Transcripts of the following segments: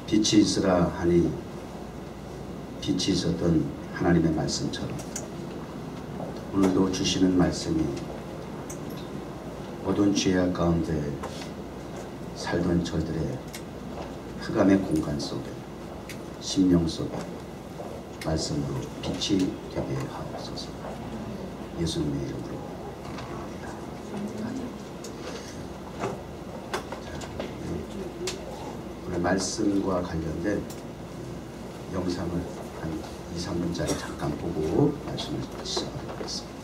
빛이 있으라 하니 빛이 있었던 하나님의 말씀처럼 오늘도 주시는 말씀이 어두운 죄악 가운데 살던 저들의 흑암의 공간 속에 심령 속에 말씀으로 빛이 되게 하옵소서. 예수님의 이름으로 기도합니다. 오늘 말씀과 관련된 영상을 한 2-3분짜리 잠깐 보고 말씀을 시작하도록 하겠습니다.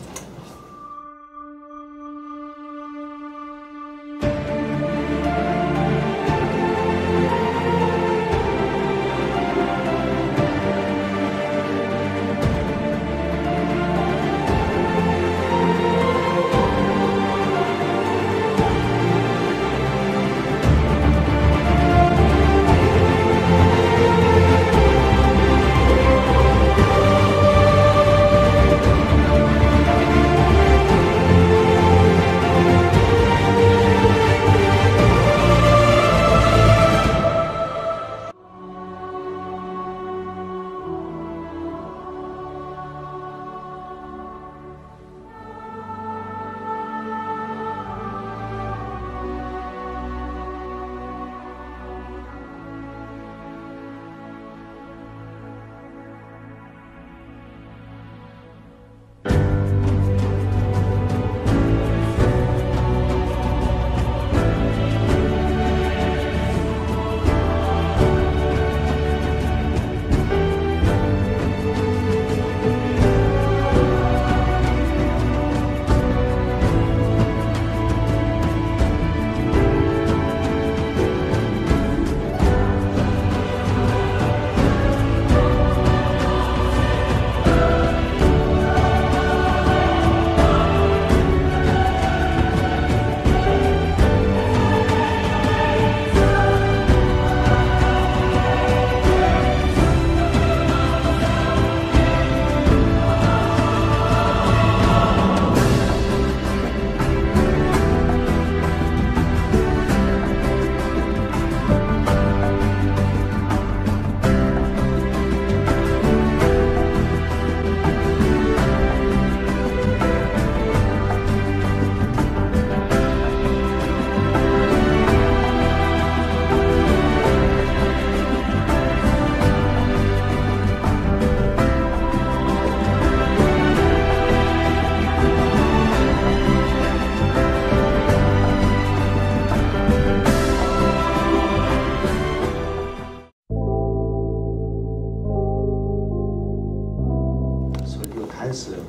했어요.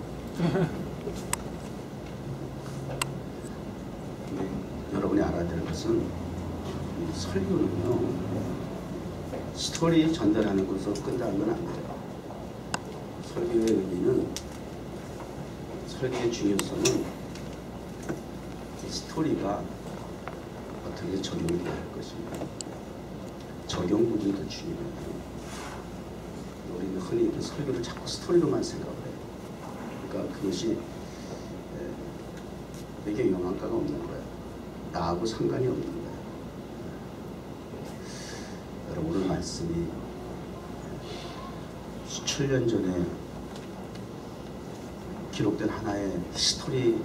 여러분이 알아야 될 것은 이 설교는요, 스토리 전달하는 것으로 끝나면 안 돼요. 설교의 의미는, 설교의 중요성은 이 스토리가 어떻게 적용이 돼야 할 것인가, 적용 부분이 더 중요해요. 우리는 흔히 설교를 자꾸 스토리로만 생각을 해요. 그러니까 그것이 되게 영향가가 없는 거예요. 나하고 상관이 없는 거예요. 여러분, 오늘 말씀이 수천 년 전에 기록된 하나의 스토리로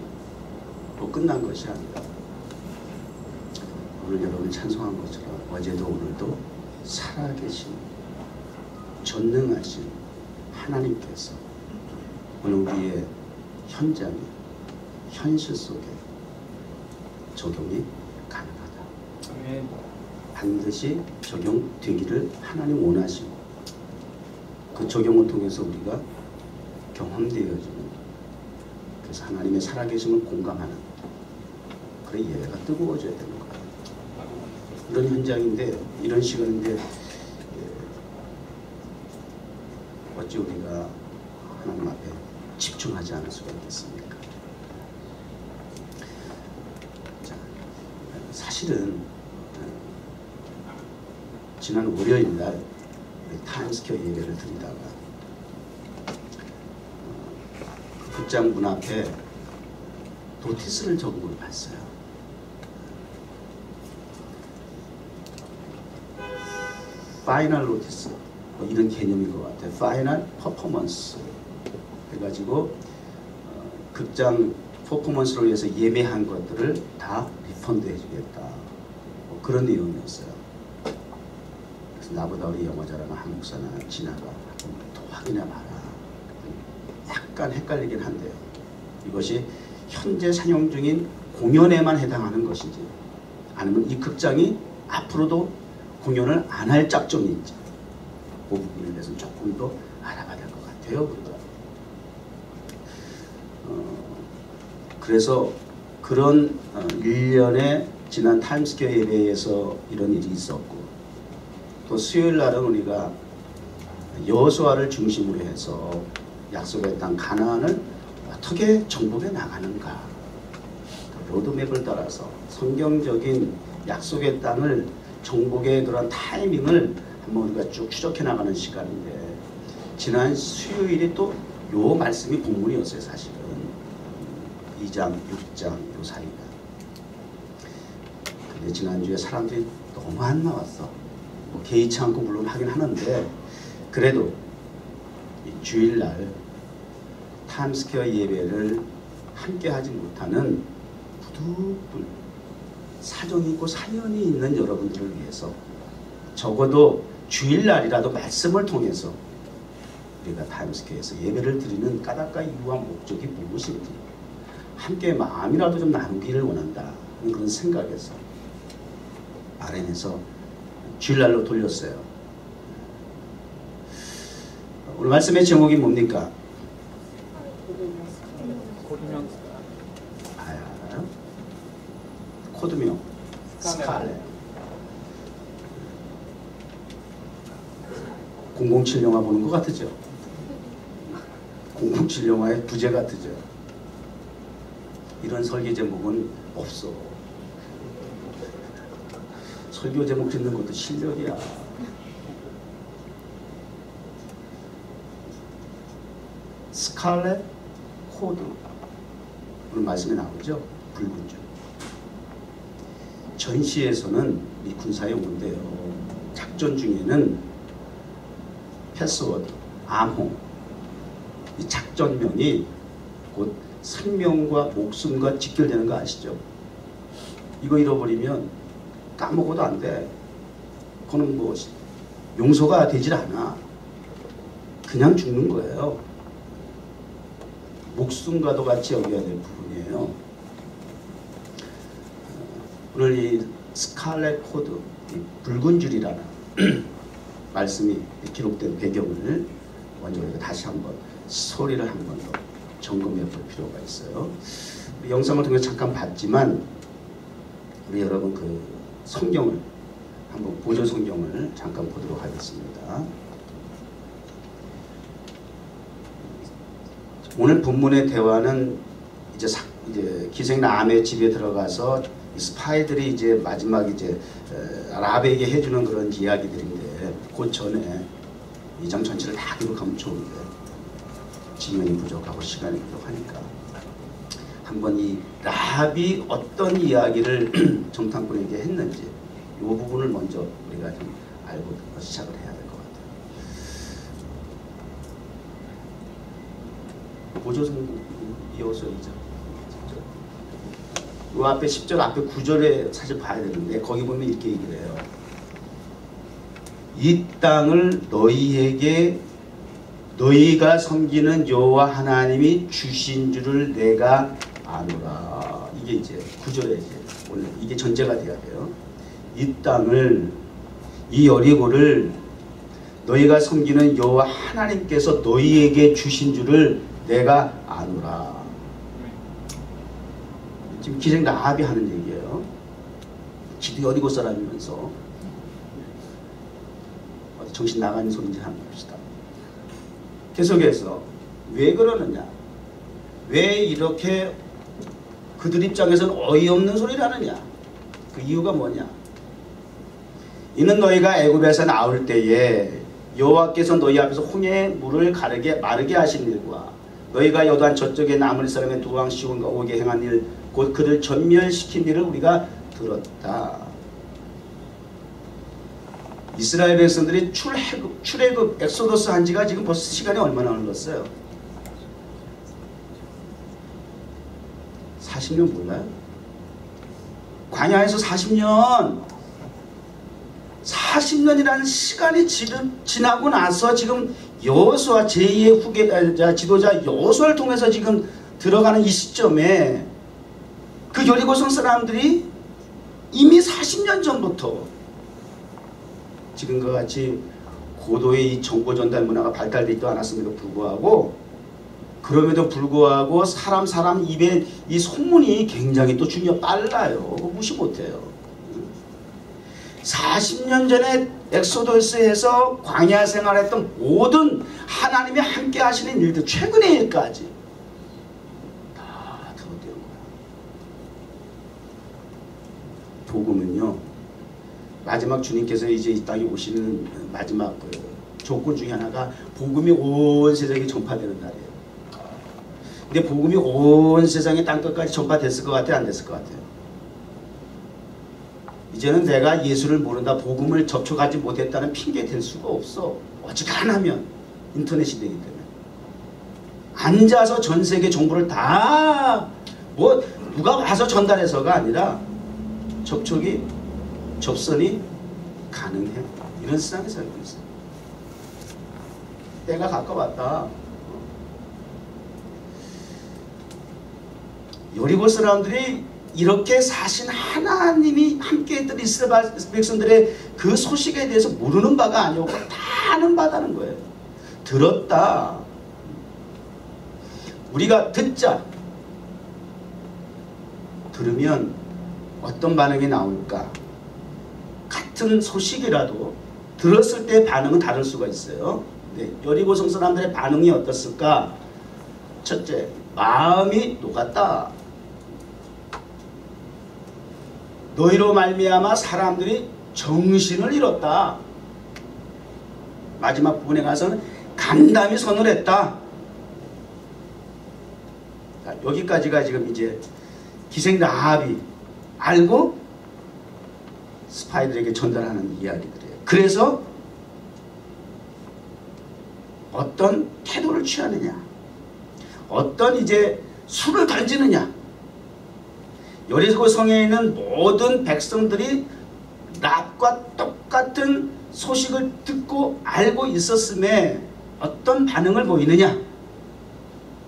끝난 것이 아니라 오늘 여러분이 찬송한 것처럼 어제도 오늘도 살아계신 전능하신 하나님께서 오늘 우리의 현장에, 현실 속에 적용이 가능하다. 아멘. 반드시 적용되기를 하나님 원하시고 그 적용을 통해서 우리가 경험되어지는, 그래서 하나님의 살아계심을 공감하는 그런 예배가 뜨거워져야 되는 거예요. 이런 현장인데, 이런 시간인데 어찌 우리가 하나님 앞에 집중하지 않을 수가 있겠습니까? 자, 사실은 지난 월요일날 타임스퀘어 예배를 드리다가 그 극장 문 앞에 노티스를 적은 걸 봤어요. 파이널 노티스 뭐 이런 개념인 것 같아요. 파이널 퍼포먼스 해가지고 극장 퍼포먼스를 위해서 예매한 것들을 다 리펀드 해주겠다. 뭐 그런 내용이었어요. 그래서 나보다 우리 영어 잘하는 한국사나 진아가 또 확인해봐라. 약간 헷갈리긴 한데요. 이것이 현재 상영 중인 공연에만 해당하는 것인지 아니면 이 극장이 앞으로도 공연을 안 할 작정인지 그 부분에 대해서 조금 더 알아봐야 될 것 같아요. 우리가. 그래서 그런 일련의 지난 타임스퀘어 예배에서 이런 일이 있었고 또 수요일 날은 우리가 여호수아를 중심으로 해서 약속의 땅 가나안을 어떻게 정복해 나가는가 로드맵을 따라서 성경적인 약속의 땅을 정복의 그런 타이밍을 한번 우리가 쭉 추적해 나가는 시간인데 지난 수요일이 또 요 말씀이 본문이었어요. 사실은 2장, 6장 요 사이가. 근데 지난주에 사람들이 너무 안 나왔어. 뭐 개의치 않고 물론 하긴 하는데 그래도 이 주일날 타임스퀘어 예배를 함께 하지 못하는 부득불 사정이 있고 사연이 있는 여러분들을 위해서 적어도 주일날이라도 말씀을 통해서 우리가 타임스퀘어에서 예배를 드리는 까닭과 이유와 목적이 무엇인지 함께 마음이라도 좀 나누기를 원한다 그런 생각에서 RN에서 주일날로 돌렸어요. 오늘 말씀의 제목이 뭡니까? 코드명 스칼렛 007 영화 보는 것 같으죠? 007 영화의 부제 같으죠? 이런 설계 제목은 없어. 설교 제목 짓는 것도 실력이야. 스칼렛 코드 오늘 말씀에 나오죠? 붉은 줄. 전시에서는 이 군사의 용어인데요. 작전 중에는 패스워드, 암호, 이 작전명이 곧 생명과 목숨과 직결되는 거 아시죠? 이거 잃어버리면 까먹어도 안 돼. 그거는 뭐 용서가 되질 않아. 그냥 죽는 거예요. 목숨과도 같이 여겨야 될 부분이에요. 오늘 이 스칼렛 코드, 이 붉은 줄이라는 말씀이 기록된 배경을 먼저 우리가 다시 한번 소리를 한 번 더 점검해 볼 필요가 있어요. 우리 영상을 통해 잠깐 봤지만 우리 여러분 그 성경을 한번 보조 성경을 잠깐 보도록 하겠습니다. 오늘 본문의 대화는 이제 기생 라암의 집에 들어가서 스파이들이 이제 마지막 이제 라합에게 해주는 그런 이야기들인데 그 전에 이 장 전체를 다 기록하면 좋은데 지면이 부족하고 시간이 부족하니까 한번 이 라합이 어떤 이야기를 정탐꾼에게 했는지 이 부분을 먼저 우리가 좀 알고 시작을 해야 될 것 같아요. 보조성 이어서 2장 이 앞에 10절 앞에 9절에 사실 봐야 되는데 거기 보면 이렇게 얘기를 해요. 이 땅을 너희에게 너희가 섬기는 여호와 하나님이 주신 줄을 내가 아노라. 이게 이제 9절에 이제 오늘 이게 전제가 돼야 돼요. 이 땅을 이 여리고를 너희가 섬기는 여호와 하나님께서 너희에게 주신 줄을 내가 아노라. 지금 기생 라합이 하는 얘기예요. 지도 여리고 사람이면서 정신 나가는 소리인지 한번 봅시다. 계속해서 왜 그러느냐? 왜 이렇게 그들 입장에서는 어이없는 소리를 하느냐? 그 이유가 뭐냐? 이는 너희가 애굽에서 나올 때에 여호와께서 너희 앞에서 홍해의 물을 마르게 하신 일과 너희가 여단 저쪽에 남은 사람의 두 왕 시온과 오게 행한 일 곧 그를 전멸시킨 일을 우리가 들었다. 이스라엘 백성들이 출애굽 엑소더스 한 지가 지금 벌써 시간이 얼마나 흘렀어요? 40년 몰라요? 광야에서 40년이라는 시간이 지나고 나서 지금 여호수아 제2의 후계자 지도자 여호수아를 통해서 지금 들어가는 이 시점에 그 여리고성 사람들이 이미 40년 전부터 지금과 같이 고도의 이 정보 전달 문화가 발달되지도 않았음에도 불구하고 사람 입에 이 소문이 굉장히 또 빨라요. 무시 못해요. 40년 전에 엑소더스에서 광야 생활했던 모든 하나님이 함께 하시는 일들 최근의 일까지 다 들어대는 거야. 복음은요, 마지막 주님께서 이제 이 땅에 오시는 마지막 조건 중에 하나가 복음이 온 세상에 전파되는 날이에요. 근데 복음이 온 세상의 땅끝까지 전파됐을 것 같아요? 안 됐을 것 같아요? 이제는 내가 예수를 모른다, 복음을 접촉하지 못했다는 핑계 댈 수가 없어. 어지간하면 인터넷이 되기 때문에. 앉아서 전 세계 정보를 다 누가 와서 전달해서가 아니라 접선이 가능해. 이런 세상에 살고 있어요. 때가 가까웠다. 여리고 사람들이 이렇게 사신 하나님이 함께 했던 이스라엘 백성들의 그 소식에 대해서 모르는 바가 아니었고 다 아는 바다는 거예요. 들었다. 우리가 들으면 어떤 반응이 나올까? 같은 소식이라도 들었을 때 반응은 다를 수가 있어요. 네, 여리고성 사람들의 반응이 어떻을까? 첫째, 마음이 녹았다. 너희로 말미암아 사람들이 정신을 잃었다. 마지막 부분에 가서는 간담이 선을 했다. 자, 여기까지가 지금 이제 기생 라합이 알고 스파이들에게 전달하는 이야기들이에요. 그래서 어떤 태도를 취하느냐, 어떤 이제 수를 던지느냐. 여리고성에 있는 모든 백성들이 랍과 똑같은 소식을 듣고 알고 있었음에 어떤 반응을 보이느냐,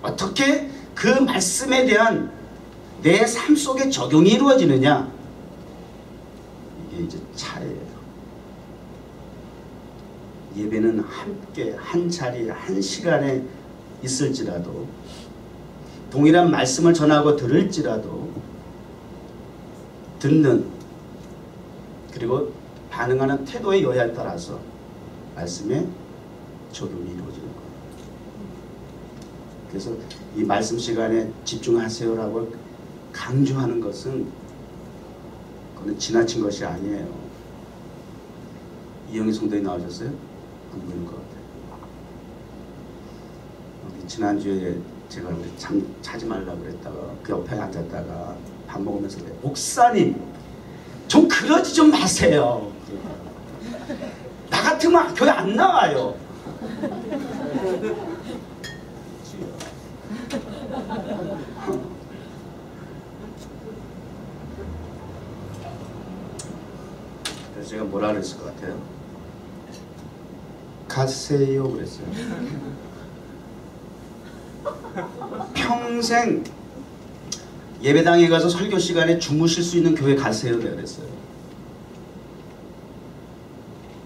어떻게 그 말씀에 대한 내 삶 속에 적용이 이루어지느냐, 이게 이제 차이예요. 예배는 함께 한 자리에 한 시간에 있을지라도, 동일한 말씀을 전하고 들을지라도 듣는, 그리고 반응하는 태도의 여야에 따라서 말씀에 적용이 이루어지는 거예요. 그래서 이 말씀 시간에 집중하세요라고 강조하는 것은 그건 지나친 것이 아니에요. 이영희 성도님 나오셨어요? 안 보이는 것 같아요. 지난주에 제가 참 자지 말라고 그랬다가 그 옆에 앉았다가 밥 먹으면서 그래, 목사님 좀 그러지 좀 마세요. 나 같으면 교회 안 나와요. 그래서 제가 뭐라 그랬을 것 같아요? 가세요 그랬어요. 평생 예배당에 가서 설교 시간에 주무실 수 있는 교회 가세요 내가 그랬어요.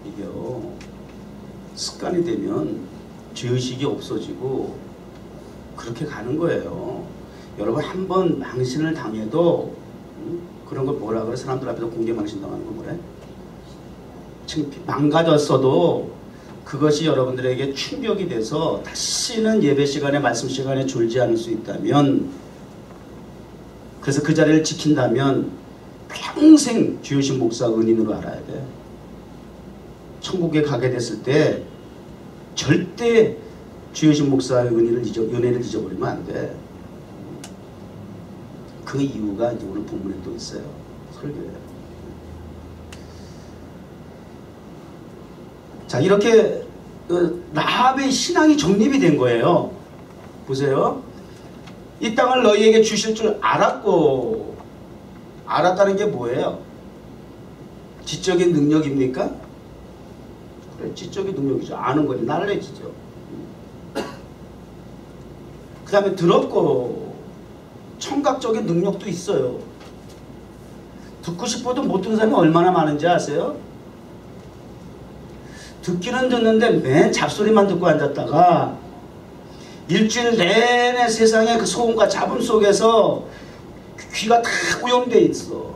이게요, 습관이 되면 죄의식이 없어지고 그렇게 가는 거예요. 여러분 한번 망신을 당해도 그런 걸 뭐라 그래? 사람들 앞에서 공개 망신 당하는 거 뭐래? 망가졌어도 그것이 여러분들에게 충격이 돼서 다시는 예배 시간에 말씀 시간에 졸지 않을 수 있다면, 그래서 그 자리를 지킨다면 평생 주여신 목사 은인으로 알아야 돼. 천국에 가게 됐을 때 절대 주여신 목사의 은혜를 잊어버리면 안 돼. 그 이유가 이제 오늘 본문에 또 있어요. 설교에. 자, 이렇게 라합의 신앙이 정립이 된 거예요. 보세요. 이 땅을 너희에게 주실 줄 알았고, 알았다는 게 뭐예요? 지적인 능력입니까? 그래, 지적인 능력이죠. 아는 거지. 날래지죠. 그 다음에 들었고, 청각적인 능력도 있어요. 듣고 싶어도 못 듣는 사람이 얼마나 많은지 아세요? 듣기는 듣는데 맨 잡소리만 듣고 앉았다가 일주일 내내 세상의 그 소음과 잡음 속에서 귀가 다 오염돼 있어.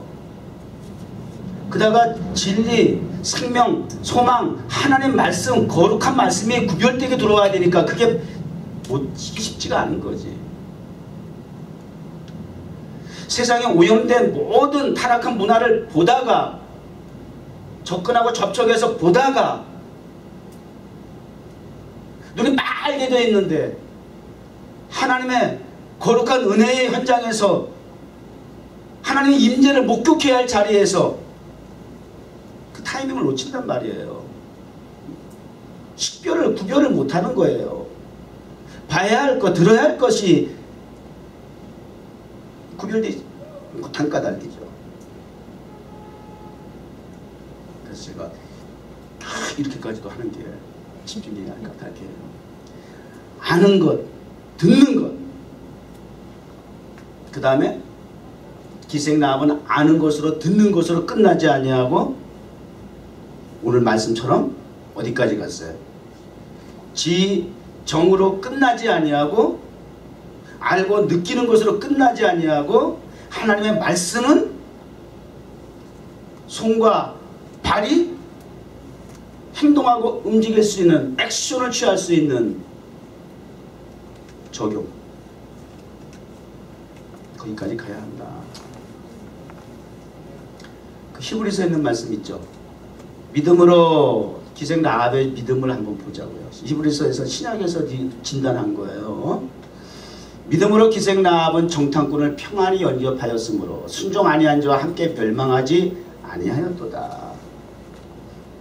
그다가 진리, 생명, 소망, 하나님 말씀, 거룩한 말씀이 구별되게 들어와야 되니까 그게 쉽지가 않은 거지. 세상에 오염된 모든 타락한 문화를 보다가, 접근하고 접촉해서 보다가 눈이 빨개 져 있는데 하나님의 거룩한 은혜의 현장에서 하나님의 임재를 목격해야 할 자리에서 그 타이밍을 놓친단 말이에요. 식별을 구별을 못하는 거예요. 봐야 할 것, 들어야 할 것이 구별되지 못한 까닭이죠. 그래서 제가 이렇게까지도 하는 게 집중해야 할 까닭이에요. 아는 것, 듣는 것. 그 다음에 기생라합은 아는 것으로 듣는 것으로 끝나지 아니하고 오늘 말씀처럼 어디까지 갔어요? 지 정으로 끝나지 아니하고 알고 느끼는 것으로 끝나지 아니하고 하나님의 말씀은 손과 발이 행동하고 움직일 수 있는, 액션을 취할 수 있는 적용. 거기까지 가야 한다. 그 히브리서에 있는 말씀 있죠. 믿음으로 기생 라합의 믿음을 한번 보자고요. 히브리서에서 신약에서 진단한 거예요. 믿음으로 기생 라합은 정탐꾼을 평안히 영접하였으므로 순종 아니한 자와 함께 멸망하지 아니하였도다.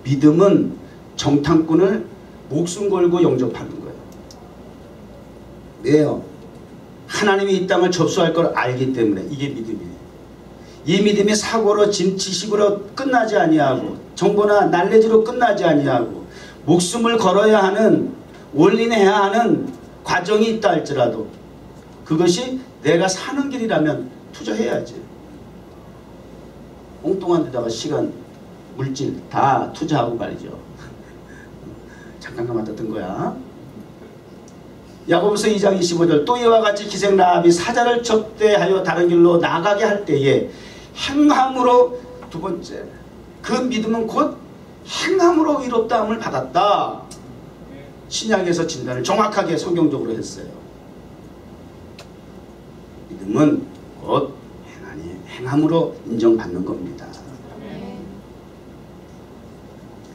믿음은 정탐꾼을 목숨 걸고 영접하는 거예요. 왜요? 하나님이 이 땅을 접수할 걸 알기 때문에. 이게 믿음이에요. 이 믿음이 사고로 지식으로 끝나지 아니하고 정보나 날래지로 끝나지 아니하고 목숨을 걸어야 하는, 올인해야 하는 과정이 있다 할지라도 그것이 내가 사는 길이라면 투자해야지. 엉뚱한 데다가 시간, 물질 다 투자하고 말이죠. 잠깐 가만뒀던 거야. 야고보서 2장 25절 또 이와 같이 기생 라합이 사자를 접대하여 다른 길로 나가게 할 때에 행함으로, 두 번째, 그 믿음은 곧 행함으로 의롭다함을 받았다. 신약에서 진단을 정확하게 성경적으로 했어요. 믿음은 곧 행함으로 인정받는 겁니다.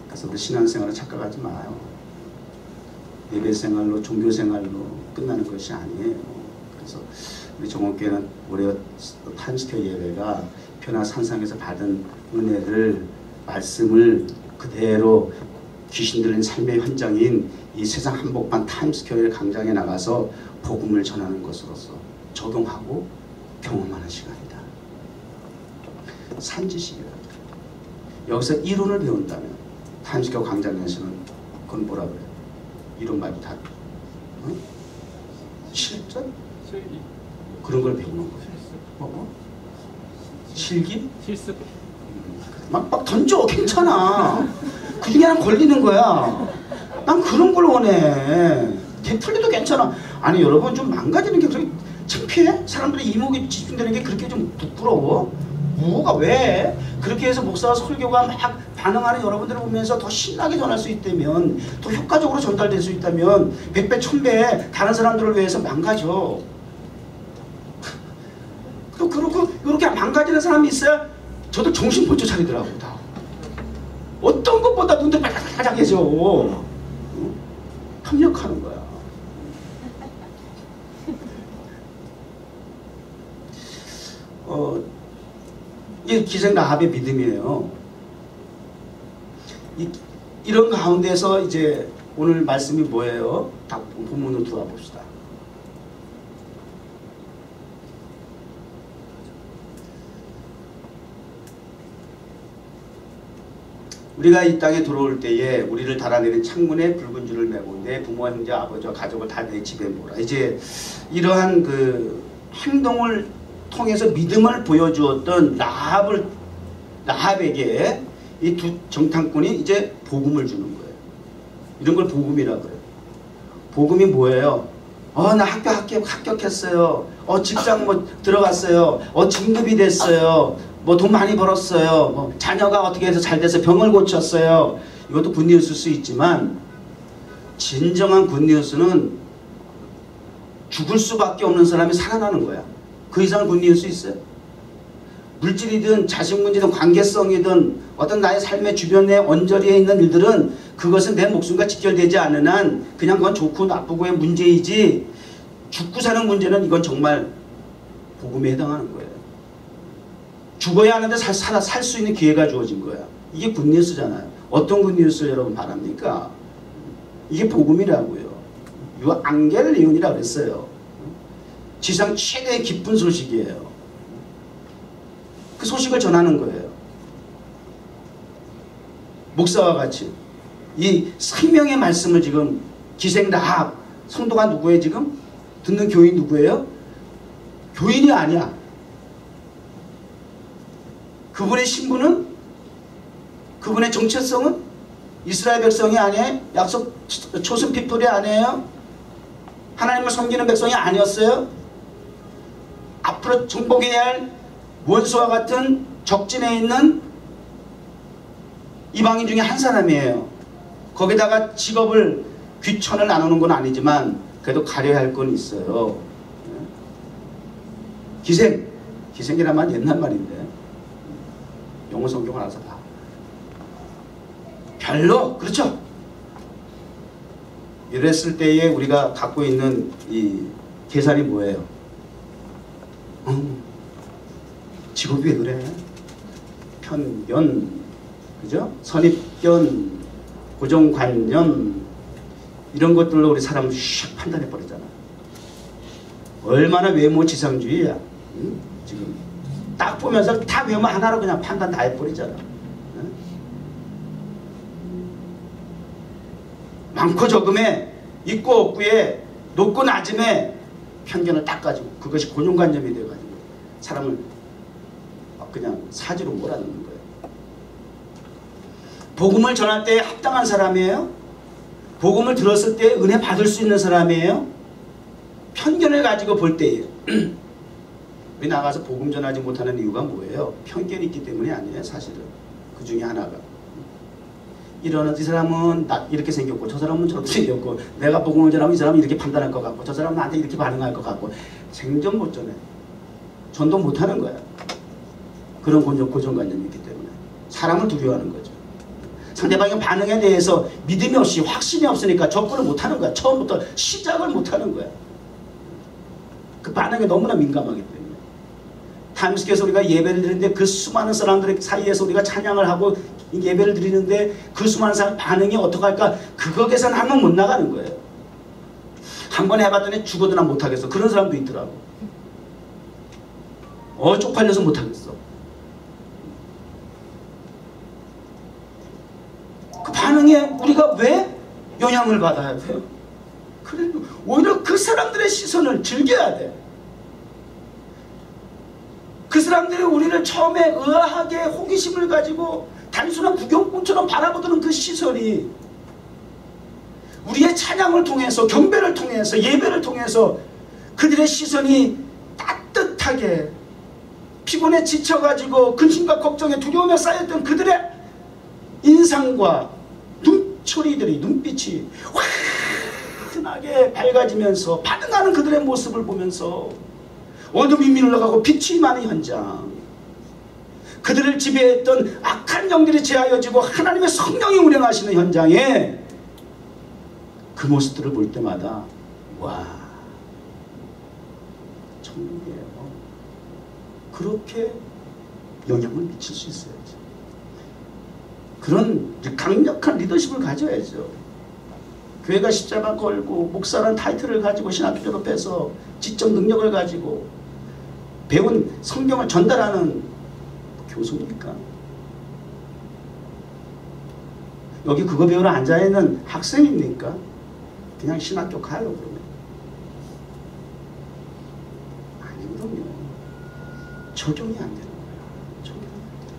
그래서 우리 신앙생활을 착각하지 마요. 예배생활로, 종교생활로 끝나는 것이 아니에요. 그래서 우리 정원교회는 올해 타임스퀘어 예배가 변화 산상에서 받은 은혜를, 말씀을 그대로 귀신 들린 삶의 현장인 이 세상 한복판 타임스퀘어 광장에 나가서 복음을 전하는 것으로서 적용하고 경험하는 시간이다. 산지식이다. 여기서 이론을 배운다면 타임스퀘어 광장에서는 그건 뭐라 그래요? 이론 말고 다 실전? 그런 걸 배우는 거예요. 뭐? 실기? 실습? 막 던져. 괜찮아. 그 중에 하나 걸리는 거야. 난 그런 걸 원해. 되풀리도 괜찮아. 아니 여러분 좀 망가지는 게 그렇게 창피해? 사람들이 이목이 집중되는 게 그렇게 좀 부끄러워? 뭐가 왜? 그렇게 해서 목사와 설교가 막 반응하는 여러분들을 보면서 더 신나게 전할 수 있다면, 더 효과적으로 전달될 수 있다면 100배, 1000배 다른 사람들을 위해서 망가져. 또 그렇고 이렇게 망가지는 사람이 있어야 저도 정신 번쩍 차리더라고. 다. 어떤 것보다 눈들 바짝바짝해져. 협력하는 거야. 이게 기생 라합의 믿음이에요. 이런 가운데서 이제 오늘 말씀이 뭐예요? 다 본문으로 들어와 봅시다. 우리가 이 땅에 들어올 때에 우리를 달아내는 창문에 붉은 줄을 메고 내 부모, 형제, 아버지와 가족을 다 내 집에 모으라. 이제 이러한 그 행동을 통해서 믿음을 보여주었던 라합에게 이 두 정탐꾼이 이제 복음을 주는 거예요. 이런 걸 복음이라고 해요. 복음이 뭐예요? 나 합격했어요. 직장 뭐 들어갔어요. 진급이 됐어요. 뭐 돈 많이 벌었어요. 뭐 자녀가 어떻게 해서 잘 돼서 병을 고쳤어요. 이것도 굿뉴스일 수 있지만 진정한 굿뉴스는 죽을 수밖에 없는 사람이 살아나는 거야. 그 이상 굿뉴스 있어요? 물질이든 자식 문제든 관계성이든 어떤 나의 삶의 주변에 언저리에 있는 일들은 그것은 내 목숨과 직결되지 않는 한 그냥 그건 좋고 나쁘고의 문제이지 죽고 사는 문제는 이건 정말 복음에 해당하는 거예요. 죽어야 하는데 살 수 있는 기회가 주어진 거야. 이게 굿뉴스잖아요. 어떤 굿뉴스를 여러분 바랍니까? 이게 복음이라고요. 유앙겔리온이라고 그랬어요. 지상 최대의 기쁜 소식이에요. 그 소식을 전하는 거예요. 목사와 같이 이 생명의 말씀을 지금 기생 라합 성도가 누구예요? 지금 듣는 교인 누구예요? 교인이 아니야. 그분의 신분은, 그분의 정체성은 이스라엘 백성이 아니에요? 약속 초슨 피플이 아니에요? 하나님을 섬기는 백성이 아니었어요? 앞으로 정복해야 할 원수와 같은 적진에 있는 이방인 중에 한 사람이에요. 거기다가 직업을 귀천을 나누는 건 아니지만 그래도 가려야 할 건 있어요. 기생이란 말 옛날 말인데 영어 성경을 알아서 봐. 별로 그렇죠. 이랬을 때에 우리가 갖고 있는 이 계산이 뭐예요? 직업이 왜 그래? 편견, 그죠? 선입견, 고정관념 이런 것들로 우리 사람을 슉 판단해 버리잖아. 얼마나 외모 지상주의야. 지금 딱 보면서 다 외모 하나로 그냥 판단 다 해버리잖아. 많고 적음에 있고 없고에 높고 낮음에 편견을 딱 가지고 그것이 고정관념이 돼가지고 사람을 그냥 사지로 몰아넣는 거예요. 복음을 전할 때 합당한 사람이에요? 복음을 들었을 때 은혜 받을 수 있는 사람이에요? 편견을 가지고 볼 때예요. 우리 나가서 복음 전하지 못하는 이유가 뭐예요? 편견이 있기 때문이 아니에요. 사실은 그 중에 하나가 이 사람은 나 이렇게 생겼고 저 사람은 저렇게 생겼고 내가 복음을 전하면 이 사람은 이렇게 판단할 것 같고 저 사람은 나한테 이렇게 반응할 것 같고 생전 못 전해. 전도 못하는 거야. 그런 고정관념이 있기 때문에 사람을 두려워하는 거죠. 상대방의 반응에 대해서 믿음이 없이 확신이 없으니까 접근을 못하는 거야. 처음부터 시작을 못하는 거야. 그 반응에 너무나 민감하기 때문에 타임스퀘어에서 우리가 예배를 드리는데 그 수많은 사람들 사이에서 우리가 찬양을 하고 예배를 드리는데 그 수많은 사람 반응이 어떡할까? 그거 계산하면 못 나가는 거예요. 한 번 해봤더니 죽어도 난 못하겠어. 그런 사람도 있더라고. 쪽팔려서 못하겠어. 그 반응에 우리가 왜 영향을 받아야 돼요? 그래도 오히려 그 사람들의 시선을 즐겨야 돼. 그 사람들이 우리를 처음에 의아하게 호기심을 가지고 단순한 구경꾼처럼 바라보던 그 시선이 우리의 찬양을 통해서 경배를 통해서 예배를 통해서 그들의 시선이 따뜻하게 피곤에 지쳐가지고 근심과 걱정에 두려움에 쌓였던 그들의 인상과 눈빛이 환하게 밝아지면서 반응하는 그들의 모습을 보면서 어둠이 밀려가고 빛이 임하는 현장, 그들을 지배했던 악한 영들이 제하여지고 하나님의 성령이 운행하시는 현장에 그 모습들을 볼 때마다 와, 천국이에요. 그렇게 영향을 미칠 수 있어야지. 그런 강력한 리더십을 가져야죠. 교회가 십자가 걸고 목사라는 타이틀을 가지고 신학교 졸업해서 지적 능력을 가지고 배운 성경을 전달하는 교수입니까? 여기 그거 배우러 앉아있는 학생입니까? 그냥 신학교 가요 그러면. 아니거든요. 적용이 안 되는 거예요. 적용이 안 돼요.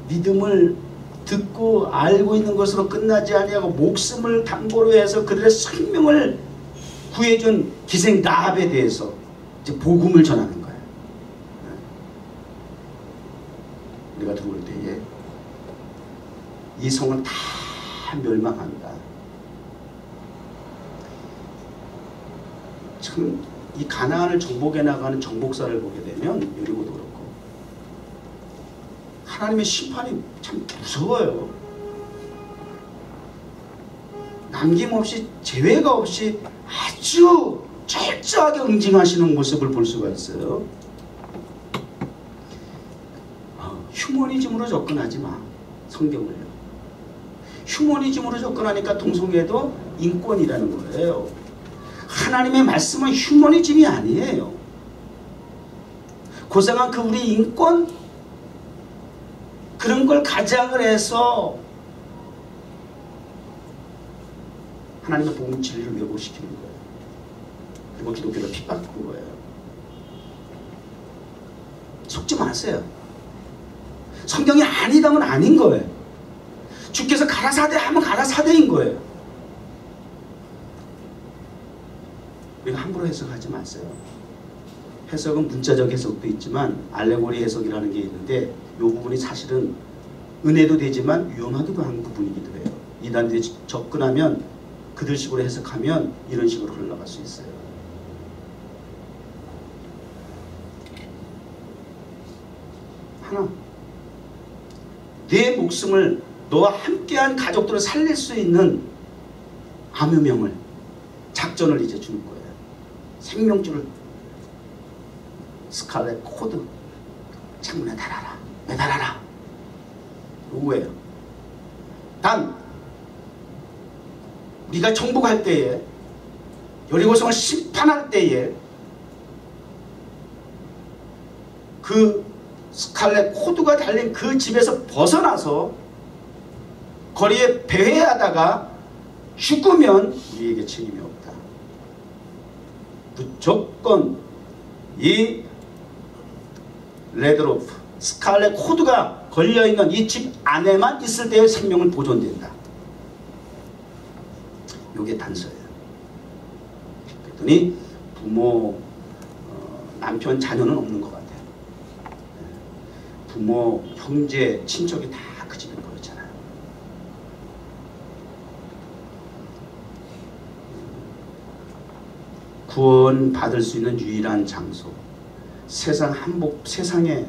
믿음을 듣고 알고 있는 것으로 끝나지 아니하고 목숨을 담보로 해서 그들의 생명을 구해준 기생 라합에 대해서 이제 복음을 전하는 거예요. 우리가 들어올 때에 이 성은 다 멸망한다. 참 이 가나안을 정복해 나가는 정복사를 보게 되면 여리고도 그렇고 하나님의 심판이 참 무서워요. 남김없이 제외가 없이 아주 철저하게 응징하시는 모습을 볼 수가 있어요. 휴머니즘으로 접근하지 마. 성경을요. 휴머니즘으로 접근하니까 동성애도 인권이라는 거예요. 하나님의 말씀은 휴머니즘이 아니에요. 고상한 그 우리 인권 그런 걸 가장을 해서 하나님의 복음 진리를 왜곡시키는 거예요. 그리고 기독교를 핍박하는 거예요. 속지 마세요. 성경이 아니다면 아닌 거예요. 주께서 가라사대 하면 가라사대인 거예요. 우리가 함부로 해석하지 마세요. 해석은 문자적 해석도 있지만 알레고리 해석이라는 게 있는데 이 부분이 사실은 은혜도 되지만 위험하기도 한 부분이기도 해요. 이단들이 접근하면 그들식으로 해석하면 이런 식으로 흘러갈 수 있어요. 하나, 내 목숨을 너와 함께한 가족들을 살릴 수 있는 암요명을 작전을 이제 주는 거예요. 생명줄을 스칼렛 코드 창문에 달아라. 매달아라. 누구예요? 단 우리가 정복할 때에 여리고성을 심판할 때에 그 스칼렛 코드가 달린 그 집에서 벗어나서 거리에 배회하다가 죽으면 우리에게 책임이 없다. 무조건 이 레드로프 스칼렛 코드가 걸려있는 이 집 안에만 있을 때의 생명을 보존된다. 이게 단서예요. 그랬더니 부모, 남편, 자녀는 없는 것 같아요. 부모, 형제, 친척이 다 그 집에 모였잖아요. 구원 받을 수 있는 유일한 장소, 세상에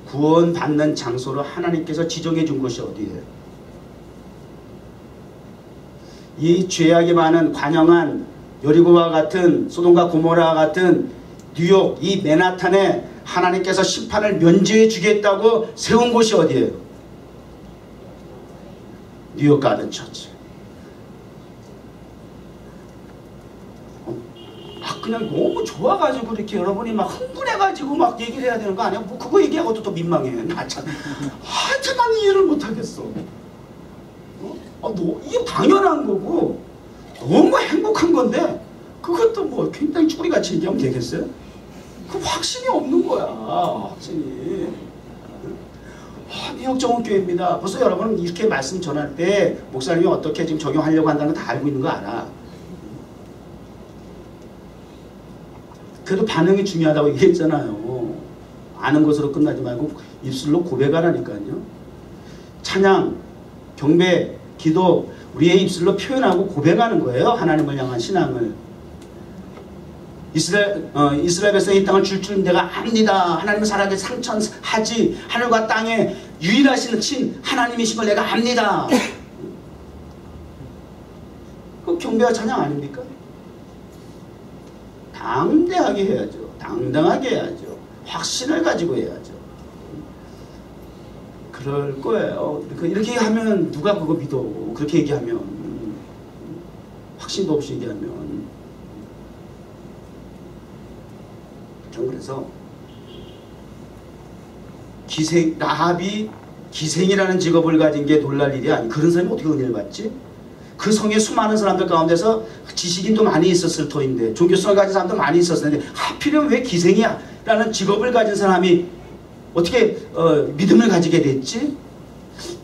구원 받는 장소로 하나님께서 지정해 준 곳이 어디예요? 이 죄악이 많은 관영한 여리고와 같은 소돔과 고모라와 같은 뉴욕 이 맨하탄에 하나님께서 심판을 면제해 주겠다고 세운 곳이 어디예요? 뉴욕 가든 처치. 그냥 너무 좋아가지고 이렇게 여러분이 막 흥분해가지고 막 얘기를 해야 되는 거 아니야? 뭐 그거 얘기하고도 또 민망해. 하여튼 난 이해를 못하겠어. 이게 당연한 거고 너무 행복한 건데 그것도 뭐 굉장히 쭈구리같이 얘기하면 되겠어요? 그 확신이 없는 거야. 확신이. 뉴욕 정원교회입니다. 벌써 여러분 이렇게 말씀 전할 때 목사님이 어떻게 지금 적용하려고 한다는 거 다 알고 있는 거 알아. 그래도 반응이 중요하다고 얘기했잖아요. 아는 것으로 끝나지 말고 입술로 고백하라니까요. 찬양, 경배, 기도 우리의 입술로 표현하고 고백하는 거예요. 하나님을 향한 신앙을. 이스라엘 백성이 이 땅을 줄 내가 압니다. 하나님은 살아계 상천하지 하늘과 땅에 유일하신 친 하나님이신 걸 내가 압니다. 그 경배와 찬양 아닙니까? 당대하게 해야죠. 당당하게 해야죠. 확신을 가지고 해야죠. 그럴 거예요. 이렇게 하면 누가 그거 믿어? 그렇게 얘기하면, 확신도 없이 얘기하면. 그래서 라합이 기생이라는 직업을 가진 게 놀랄 일이 아니. 그런 사람이 어떻게 은혜를 받지? 그 성에 수많은 사람들 가운데서 지식인도 많이 있었을 터인데, 종교성을 가진 사람도 많이 있었을 텐데, 하필이면 왜 기생이야? 라는 직업을 가진 사람이 어떻게 믿음을 가지게 됐지?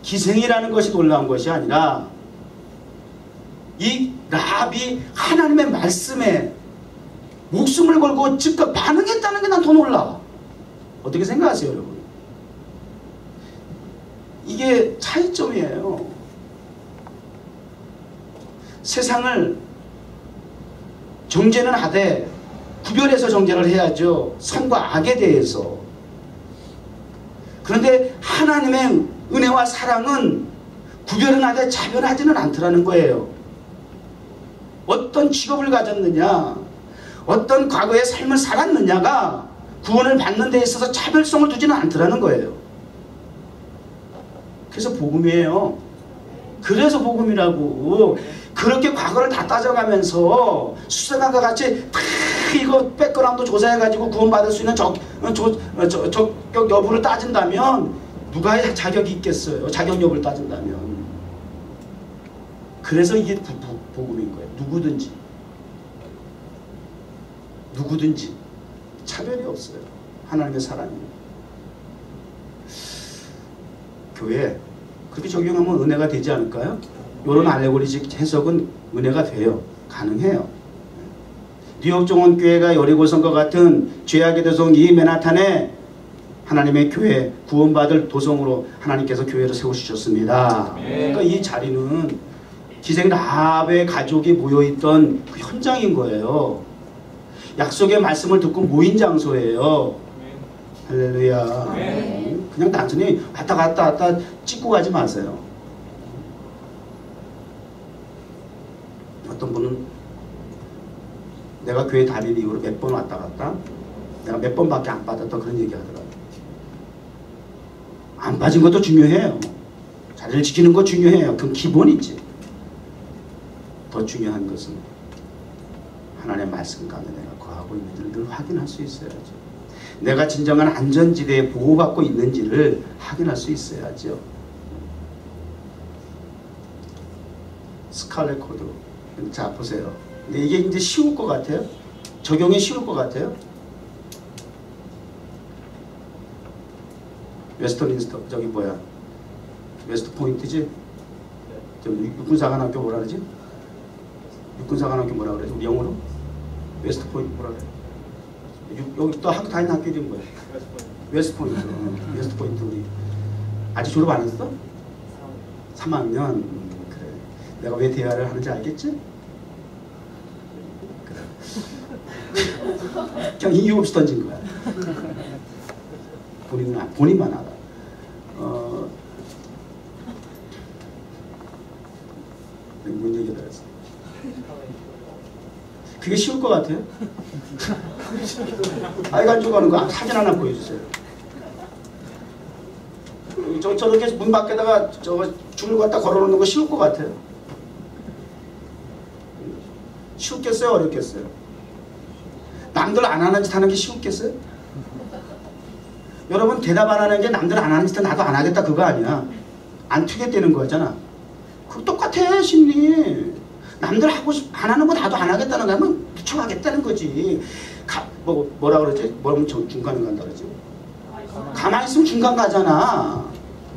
기생이라는 것이 놀라운 것이 아니라 이 라합이 하나님의 말씀에 목숨을 걸고 즉각 반응했다는 게 난 더 놀라워. 어떻게 생각하세요, 여러분? 이게 차이점이에요. 세상을 정죄는 하되 구별해서 정죄를 해야죠. 선과 악에 대해서. 그런데 하나님의 은혜와 사랑은 구별은 하되 차별하지는 않더라는 거예요. 어떤 직업을 가졌느냐, 어떤 과거의 삶을 살았느냐가 구원을 받는 데 있어서 차별성을 두지는 않더라는 거예요. 그래서 복음이에요. 그래서 복음이라고. 그렇게 과거를 다 따져가면서 수사관과 같이 다 이거 백그라운드 조사해가지고 구원받을 수 있는 적격 여부를 따진다면 누가 자격이 있겠어요? 자격 여부를 따진다면. 그래서 이게 복음인 거예요. 누구든지 차별이 없어요. 하나님의 사랑이. 교회 그렇게 적용하면 은혜가 되지 않을까요? 이런 알레고리식 해석은 은혜가 돼요. 가능해요. 뉴욕 종원교회가 여리고성과 같은 죄악의 도성 이 맨하탄에 하나님의 교회, 구원받을 도성으로 하나님께서 교회를 세우셨습니다. 그러니까 이 자리는 기생 라합의 가족이 모여있던 그 현장인 거예요. 약속의 말씀을 듣고 모인 장소예요. 할렐루야. 그냥 단순히 왔다 갔다 찍고 가지 마세요. 어떤 분은 내가 교회 다닌 이후로 몇 번 왔다 갔다, 내가 몇 번밖에 안 빠졌다 그런 얘기 하더라고요. 안 빠진 것도 중요해요. 자리를 지키는 거 중요해요. 그건 기본이지. 더 중요한 것은 하나님의 말씀 가운데 내가 거하고 있는지를 늘 확인할 수 있어야죠. 내가 진정한 안전지대에 보호받고 있는지를 확인할 수 있어야죠. 스칼렛 코드. 자, 보세요. 근데 이게 이제 쉬울 것 같아요? 적용이 쉬울 것 같아요? 웨스터민스터, 저기 뭐야? 웨스트 포인트지? 육군사관학교 뭐라 그러지? 육군사관학교 뭐라 그러지? 우리 영어로? 웨스트 포인트 뭐라 그래? 여기 또 학교 다니는 학교 이름 뭐야? 웨스트 포인트. 웨스트 포인트 우리 아직 졸업 안 했어? 3학년. 그래. 내가 왜 대화를 하는지 알겠지? 그래. 그냥 이유 없이 던진 거야. 본인만 알아. 뭔 얘기를 했어? 그게 쉬울 것 같아요? 아이가 죽어가는 거 사진 하나 보여주세요. 저렇게 문 밖에다가 줄을 갖다 걸어놓는 거 쉬울 것 같아요? 쉬웠겠어요? 어렵겠어요? 남들 안 하는 짓 하는 게 쉬웠겠어요? 여러분 대답 안 하는 게 남들 안 하는 짓은 나도 안 하겠다 그거 아니야. 안 튀겠다는 거잖아. 그거 똑같아 심리. 남들 안 하는 거 나도 안 하겠다는 거 하면 미쳐가겠다는 거지. 뭐라 그러지? 뭐라면 중간에 간다 그러지? 가만히 있으면 중간 가잖아.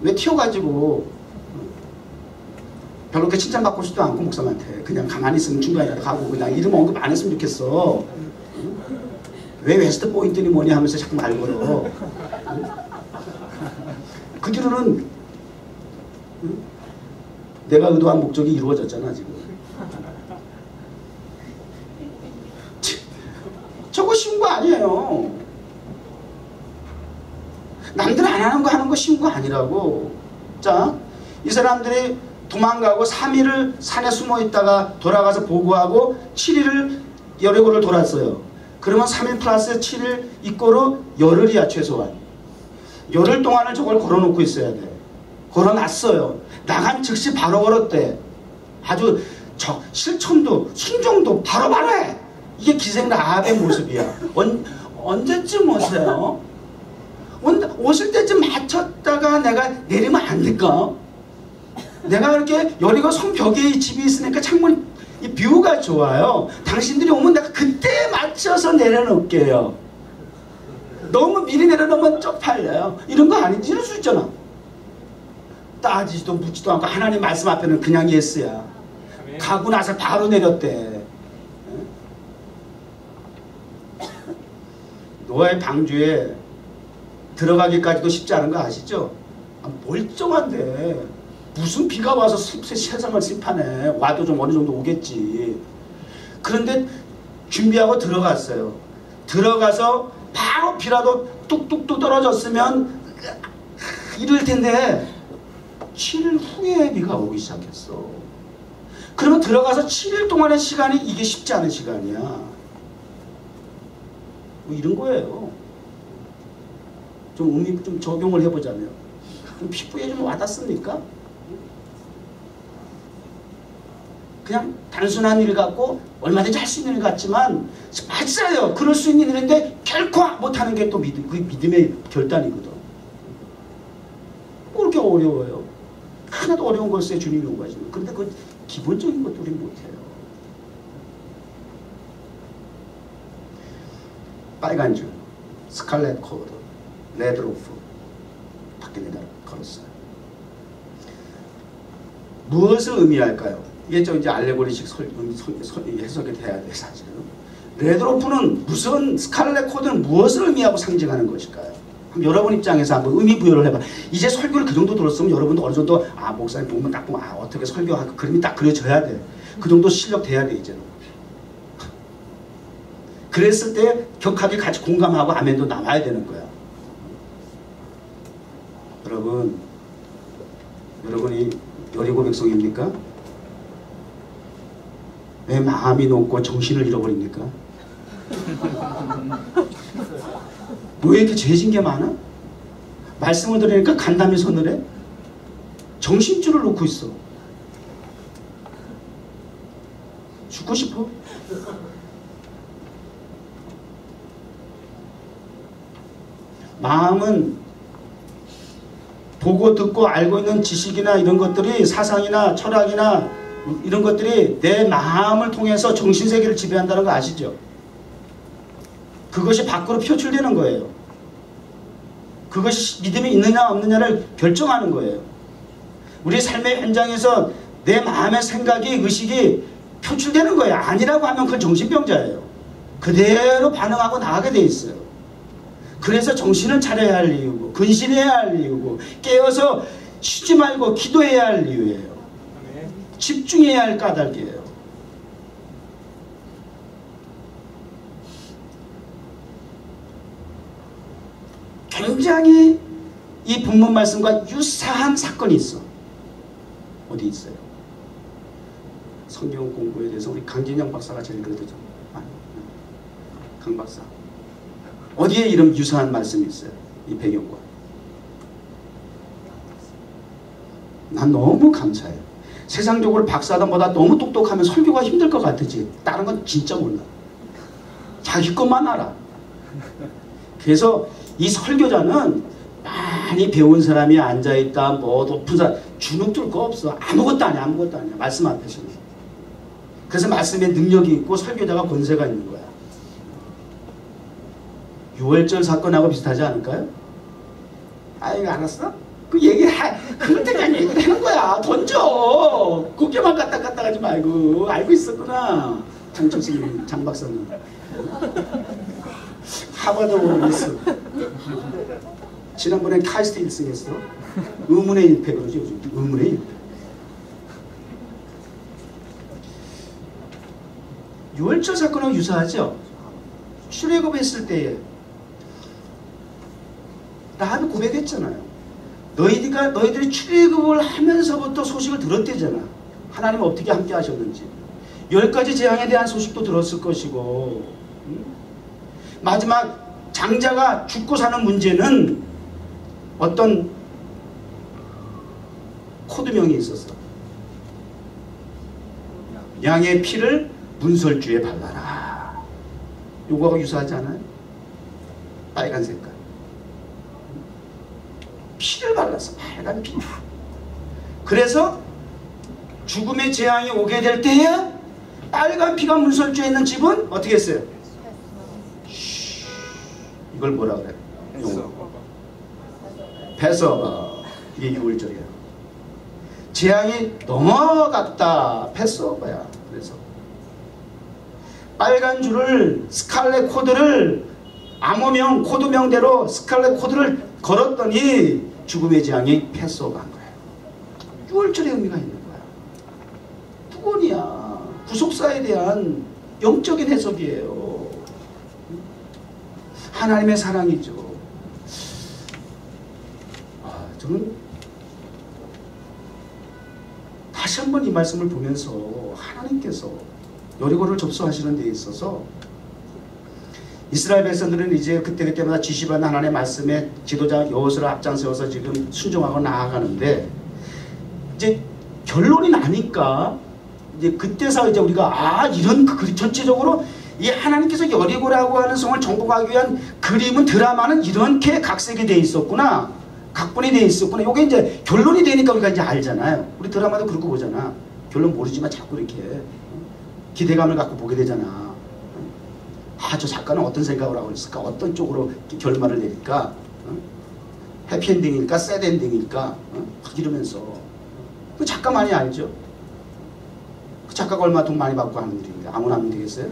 왜 튀어가지고 별로 그렇게 칭찬받고 싶지도 않고 목사한테 그냥 가만히 있으면 중간에 가고 그냥 이름 언급 안 했으면 좋겠어. 왜 웨스트 포인트니 뭐니 하면서 자꾸 말 걸어. 그 뒤로는 내가 의도한 목적이 이루어졌잖아 지금. 저거 쉬운 거 아니에요. 남들 안 하는 거 하는 거 쉬운 거 아니라고. 자, 이 사람들이 도망가고 3일을 산에 숨어 있다가 돌아가서 보고하고 7일을 여리고를 돌았어요. 그러면 3일 플러스 7일 이꼬로 열흘이야 최소한. 열흘 동안을 저걸 걸어놓고 있어야 돼. 걸어놨어요. 나간 즉시 바로 걸었대. 아주 실천도 순종도 바로바로 해. 이게 기생 라합의 모습이야. 언제쯤 오세요? 오실 때쯤 맞췄다가 내가 내리면 안 될까? 내가 이렇게 여리고 성벽에 집이 있으니까 창문이 이 뷰가 좋아요. 당신들이 오면 내가 그때 맞춰서 내려놓을게요. 너무 미리 내려놓으면 쪽팔려요. 이런 거 아니지? 이럴 수 있잖아. 따지지도 묻지도 않고 하나님 말씀 앞에는 그냥 예스야. 가고 나서 바로 내렸대. 노아의 방주에 들어가기까지도 쉽지 않은 거 아시죠? 멀쩡한데 무슨 비가 와서 세상을 심판해. 와도 좀 어느 정도 오겠지. 그런데 준비하고 들어갔어요. 들어가서 바로 비라도 뚝뚝뚝 떨어졌으면 이럴 텐데 7일 후에 비가 오기 시작했어. 그러면 들어가서 7일 동안의 시간이 이게 쉽지 않은 시간이야. 뭐 이런 거예요. 좀 의미 좀 적용을 해보자면 좀 피부에 좀 와닿습니까? 그냥 단순한 일 같고 얼마든지 할 수 있는 일 같지만 맞아요. 그럴 수 있는 일인데 결코 못하는 게 또 그 믿음의 결단이거든. 뭐 그렇게 어려워요. 하나도 어려운 것에 주님이 오가지고. 그런데 그 기본적인 것도 우리 못해요. 빨간 줄, 스칼렛 코드, 레드로프 밖에다 걸었어요. 무엇을 의미할까요? 이게 좀 이제 알레고리식 해석이 돼야 돼 사실은. 레드로프는 무슨 스칼렛 코드는 무엇을 의미하고 상징하는 것일까요? 여러분 입장에서 한번 의미 부여를 해봐. 이제 설교를 그 정도 들었으면 여러분도 어느 정도 목사님 보면 딱 보면 어떻게 설교하고 그림이 딱 그려져야 돼. 그 정도 실력 돼야 돼 이제는. 그랬을 때 격하게 같이 공감하고 아멘도 나와야 되는 거야. 여러분이 여리고 백성입니까? 왜 마음이 높고 정신을 잃어버립니까? 왜 이렇게 죄진 게 많아? 말씀을 들으니까 간담이 서늘해? 정신줄을 놓고 있어. 죽고 싶어? 마음은 보고 듣고 알고 있는 지식이나 이런 것들이 사상이나 철학이나 이런 것들이 내 마음을 통해서 정신세계를 지배한다는 거 아시죠? 그것이 밖으로 표출되는 거예요. 그것이 믿음이 있느냐 없느냐를 결정하는 거예요. 우리 삶의 현장에서 내 마음의 생각이 의식이 표출되는 거예요. 아니라고 하면 그건 정신병자예요. 그대로 반응하고 나가게 돼 있어요. 그래서 정신을 차려야 할 이유고 근신해야 할 이유고 깨어서 쉬지 말고 기도해야 할 이유예요. 집중해야 할 까닭이에요. 굉장히 이 본문 말씀과 유사한 사건이 있어. 어디 있어요? 성경 공부에 대해서 우리 강진영 박사가 제일 그래도 좀 강 박사 어디에 이런 유사한 말씀이 있어요? 이 배경과. 난 너무 감사해요. 세상적으로 박사단보다 너무 똑똑하면 설교가 힘들 것 같으지. 다른 건 진짜 몰라. 자기 것만 알아. 그래서 이 설교자는 많이 배운 사람이 앉아있다, 뭐 높은 사람, 주눅들 거 없어. 아무것도 아니야, 아무것도 아니야. 말씀 앞에서는. 그래서 말씀에 능력이 있고 설교자가 권세가 있는 거야. 유월절 사건하고 비슷하지 않을까요? 이거 알았어? 그 그럴 때 그냥 얘기를 하는 거야. 던져. 국게만 갖다 하지 말고. 알고 있었구나. 장철승 장 박사는. 하버드 원리스. 지난번에 카이스트 1승 했어. 의문의 1패 그러지 요즘. 의문의 1패. 유월절 사건하고 유사하죠? 출애굽했을 때에 라합이 고백했잖아요. 너희들이 출애굽을 하면서부터 소식을 들었대잖아. 하나님 어떻게 함께 하셨는지. 10가지 재앙에 대한 소식도 들었을 것이고 마지막 장자가 죽고 사는 문제는 어떤 코드명이 있었어. 양의 피를 문설주에 발라라. 요거하고 유사하지 않아요? 빨간 색깔. 피를 발랐어. 빨간 피. 그래서 죽음의 재앙이 오게 될 때에 빨간 피가 문설주에 있는 집은 어떻게 했어요? 이걸 뭐라 그래? 패스오버. 이게 6월절이야. 재앙이 넘어갔다. 패스오버야. 그래서 빨간 줄을 스칼렛 코드를 암호명 코드명대로 스칼렛 코드를 걸었더니 죽음의 재앙이 패스오버한 거예요. 6월절의 의미가 있는 거야. 두건이야. 구속사에 대한 영적인 해석이에요. 하나님의 사랑이죠. 저는 다시 한번 이 말씀을 보면서 하나님께서 여리고를 접수하시는 데 있어서 이스라엘 백성들은 이제 그때그때마다 지시받는 하나님의 말씀에 지도자 여호수아를 앞장세워서 지금 순종하고 나아가는데 이제 결론이 나니까 이제 그때서 이제 우리가 이런 전체적으로 이 하나님께서 여리고라고 하는 성을 정복하기 위한 그림은 드라마는 이렇게 각색이 돼 있었구나. 각본이 돼 있었구나. 이게 이제 결론이 되니까 우리가 이제 알잖아요. 우리 드라마도 그렇게 보잖아. 결론 모르지만 자꾸 이렇게 기대감을 갖고 보게 되잖아. 저 작가는 어떤 생각을 하고 있을까? 어떤 쪽으로 결말을 내릴까? 해피엔딩일까? 새드엔딩일까? 이러면서 그 작가만이 알죠. 그 작가가 얼마 돈 많이 받고 하는 일인데 아무나 하면 되겠어요?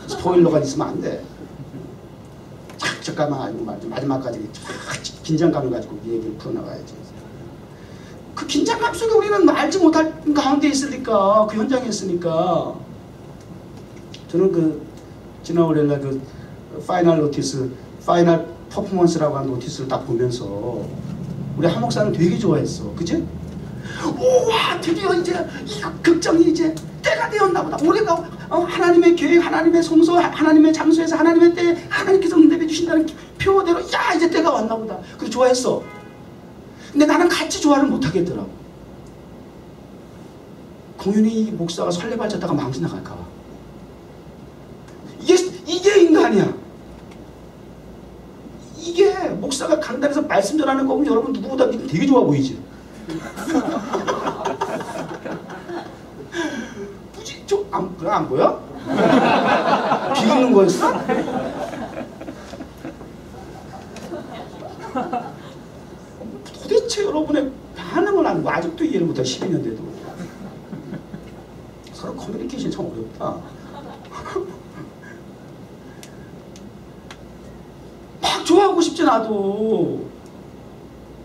스포일러가 있으면 안 돼. 작가만 알고 말이죠. 마지막까지 긴장감을 가지고 이 얘기를 풀어나가야지. 그 긴장감 속에 우리는 알지 못할 가운데 있으니까, 그 현장에 있으니까. 저는 지난 월요일날 파이널 노티스, 파이널 퍼포먼스라고 하는 노티스를 딱 보면서 우리 한 목사는 되게 좋아했어. 그치? 와, 드디어 이제 이 극장이 이제 때가 되었나 보다. 우리가 하나님의 계획, 하나님의 성소, 하나님의 장소에서 하나님의 때에 하나님께서 응답해 주신다는 표대로 이제 때가 왔나 보다. 그래서 좋아했어. 근데 나는 같이 좋아를 못하겠더라고. 공연히 목사가 설레발쳤다가 망신 나갈까봐. 이게 인간이야. 이게 목사가 강단에서 말씀 전하는 거 보면 여러분 누구보다 되게 좋아 보이지. 굳이 안 보여? 비웃는 거였어? 도대체 여러분의 반응을 안 하고 아직도 이해를 못해. 12년 돼도 서로 커뮤니케이션이 참 어렵다. 막 좋아하고 싶지 나도.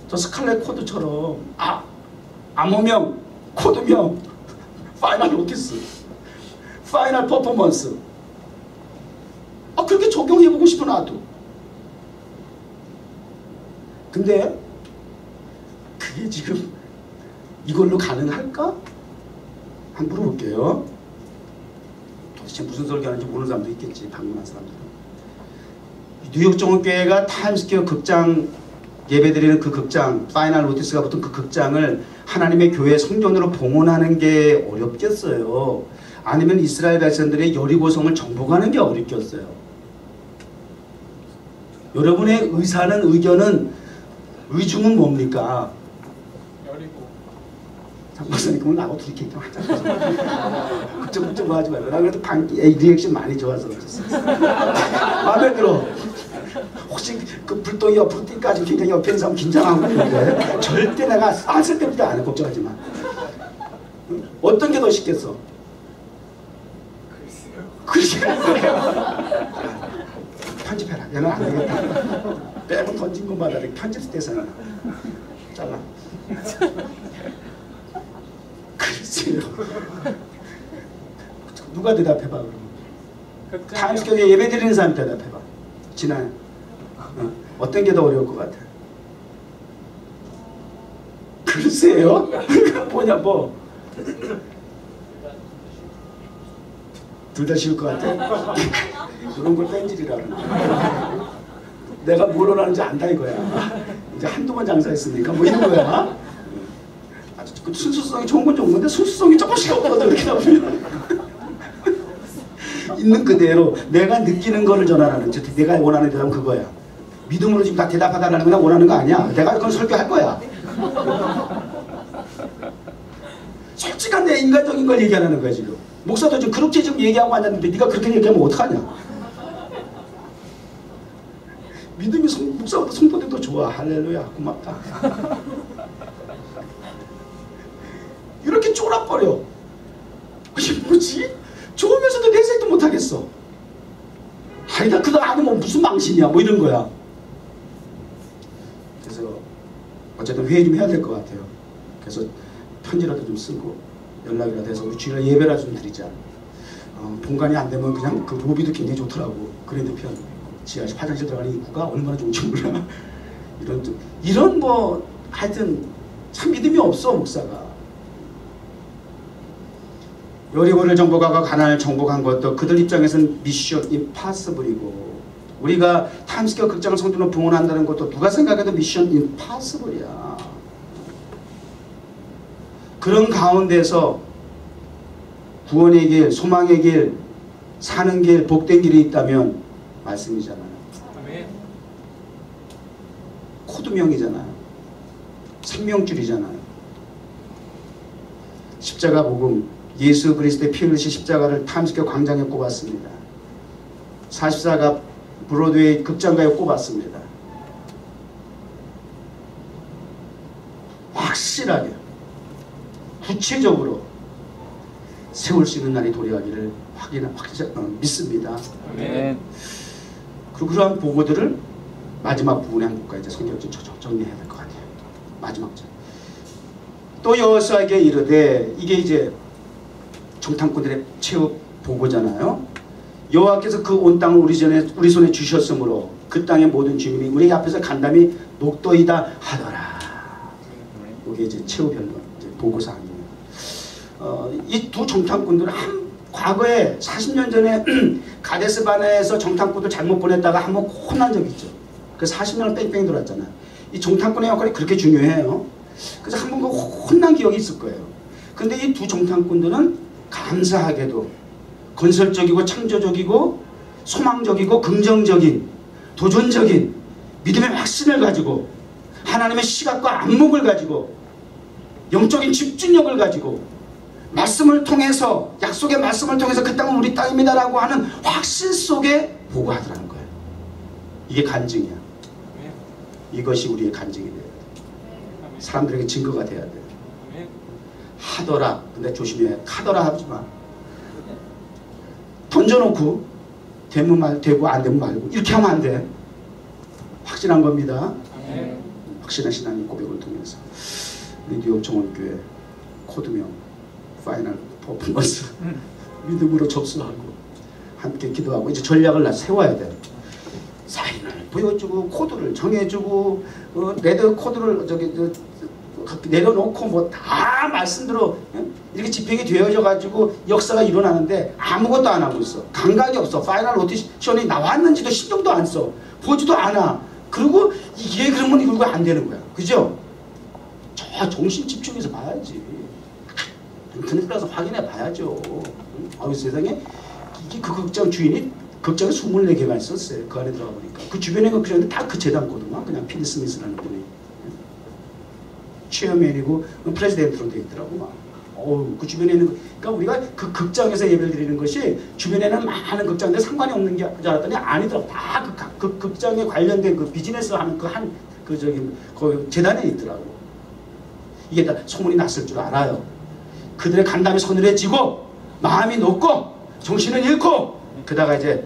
저 스칼렛 코드처럼 암호명, 코드명, 파이널 노티스, 파이널 퍼포먼스. 그렇게 적용해보고 싶어 나도. 근데 그게 지금 이걸로 가능할까? 한번 물어볼게요. 도대체 무슨 설교하는지 모르는 사람도 있겠지. 방문한 사람들은. 뉴욕 정원교회가 타임스퀘어 극장 예배드리는 그 극장, 파이널 노티스가 붙은 그 극장을 하나님의 교회 성전으로 봉헌하는 게 어렵겠어요? 아니면 이스라엘 백성들의 여리고성을 정복하는 게 어렵겠어요? 여러분의 의견은 의중은 뭡니까? 여리고. 장박사님 그러면 나하고 둘이 얘기 좀 하자. 걱정 뭐 하지 말고. 나 그래도 리액션 많이 좋아서 그랬어. 마음에 들어. 혹시 그 불똥이 옆으로 뛸까지 굉장히 옆에 있는 사람 긴장하고 있는데 절대 내가 쓸데없다 안 해. 걱정하지 마. 어떤 게 더 쉽겠어? 글쎄요. 편집해라. 얘는 안 되겠다. 빼고 던진 것마다 편집 대상이야. 잘라. 글쎄요. 누가 대답해봐 그러면. 타임스퀘어에 예배드리는 사람이 대답해봐. 지나요. 어떤 게 더 어려울 것 같아? 글쎄요? 뭐냐 뭐? 둘 다 쉬울 것 같아? 그런 걸 뺀질이라 그러는 거야. 내가 뭘 원하는지 안다 이거야. 이제 한두 번 장사했으니까 뭐 이런 거야. 아주 그 순수성이 좋은 건 좋은 건데 순수성이 조금씩 없어져 이렇게 나오면 있는 그대로 내가 느끼는 거를 전하라는 거지. 내가 원하는 대답은 그거야. 믿음으로 지금 다 대답하다라는 건 원하는 거 아니야. 내가 그건 설교할 거야. 솔직한 내 인간적인 걸 얘기하는 거야 지금. 목사도 지금 그렇게 지금 얘기하고 앉았는데 네가 그렇게 얘기하면 어떡하냐. 믿음이 목사보다 성도들도 좋아. 할렐루야 고맙다. 이렇게 쫄아버려. 이게 뭐지? 좋으면서도 내색도 못하겠어. 아니다 그거 아니면 무슨 망신이야 뭐 이런 거야. 그래서 어쨌든 회의 좀 해야 될 것 같아요. 그래서 편지라도 좀 쓰고 연락이라도 해서 우리 주일날 예배라도 좀 드리자. 본관이 안 되면 그냥 그 로비도 굉장히 좋더라고. 그랜드 피아노 지하실 화장실 들어가는 입구가 얼마나 좋은지 몰라. 이런 뭐 하여튼 참 믿음이 없어 목사가. 여리고를 정복하고 가나안을 정복한 것도 그들 입장에서는 미션 임파서블이고, 우리가 타임스퀘어 극장을 성도로 봉헌한다는 것도 누가 생각해도 미션 임파서블이야. 그런 가운데서 구원의 길, 소망의 길, 사는 길, 복된 길이 있다면 말씀이잖아요. 아멘. 코드명이잖아요. 생명줄이잖아요. 십자가 복음, 예수 그리스도의 피 흘리신 십자가를 타임스퀘어 광장에 꼽았습니다. 44가 브로드웨이 극장가에 꼽았습니다. 확실하게 구체적으로 세울 수 있는 날이 도래하기를 믿습니다. 아멘. 그러한 보고들을 마지막 부분에 한 것까지 성경을 정리해야 될 것 같아요. 마지막 절. 또 여호수아에게 이르되, 이게 이제 정탐꾼들의 최후 보고잖아요. 여호와께서 그 온 땅을 우리 손에 주셨으므로 그 땅의 모든 주민이 우리 앞에서 간담이 녹도이다 하더라. 이게 이제 최후 변론, 보고사항입니다. 이 두 정탐꾼들은 과거에 40년 전에 가데스 바네에서 정탐꾼들 잘못 보냈다가 한번 혼난 적이 있죠. 그래서 40년을 뺑뺑 돌았잖아요. 이 정탐꾼의 역할이 그렇게 중요해요. 그래서 한번 혼난 기억이 있을 거예요. 근데 이 두 정탐꾼들은 감사하게도 건설적이고 창조적이고 소망적이고 긍정적인 도전적인 믿음의 확신을 가지고 하나님의 시각과 안목을 가지고 영적인 집중력을 가지고 말씀을 통해서, 약속의 말씀을 통해서 그 땅은 우리 땅입니다라고 하는 확신 속에 보고하더라는 거예요. 이게 간증이야. 이것이 우리의 간증이 돼야 돼. 사람들에게 증거가 돼야 돼. 하더라. 근데 조심해. 하더라 하지 마. 던져놓고 되면 되고 안 되면 말고 이렇게 하면 안 돼. 확신한 겁니다. 확신한 신앙의 고백을 통해서 리디오 정원교회 코드명 파이널 퍼포먼스 믿음으로 접수하고 함께 기도하고 이제 전략을 세워야 돼. 사인을 보여주고 코드를 정해주고 레드 코드를 내려놓고 뭐 다 말씀대로 이렇게 집행이 되어져 가지고 역사가 일어나는데 아무것도 안 하고 있어. 감각이 없어. 파이널 오디션이 나왔는지도 신경도 안 써. 보지도 않아. 그리고 이게 그러면 이거 안 되는 거야. 그죠? 저 정신 집중해서 봐야지. 인터넷 가서 확인해 봐야죠. 아유 세상에, 이게 그 극장 주인이 극장에 24개가 있었어요. 그 안에 들어가 보니까. 그 주변에 그 다 그 재단거든요. 그냥 피디 스미스라는 분이. 체어맨이고 프레지던트로 되어 있더라고. 막. 그 주변에 있는, 그러니까 우리가 그 극장에서 예배를 드리는 것이 주변에는 많은 극장인데 상관이 없는 게 줄 알았더니 아니더라고. 다 그 극장에 관련된 그 비즈니스 하는 그 재단에 있더라고. 이게 다 소문이 났을 줄 알아요. 그들의 간담이 서늘해지고 마음이 높고 정신을 잃고 그다가 이제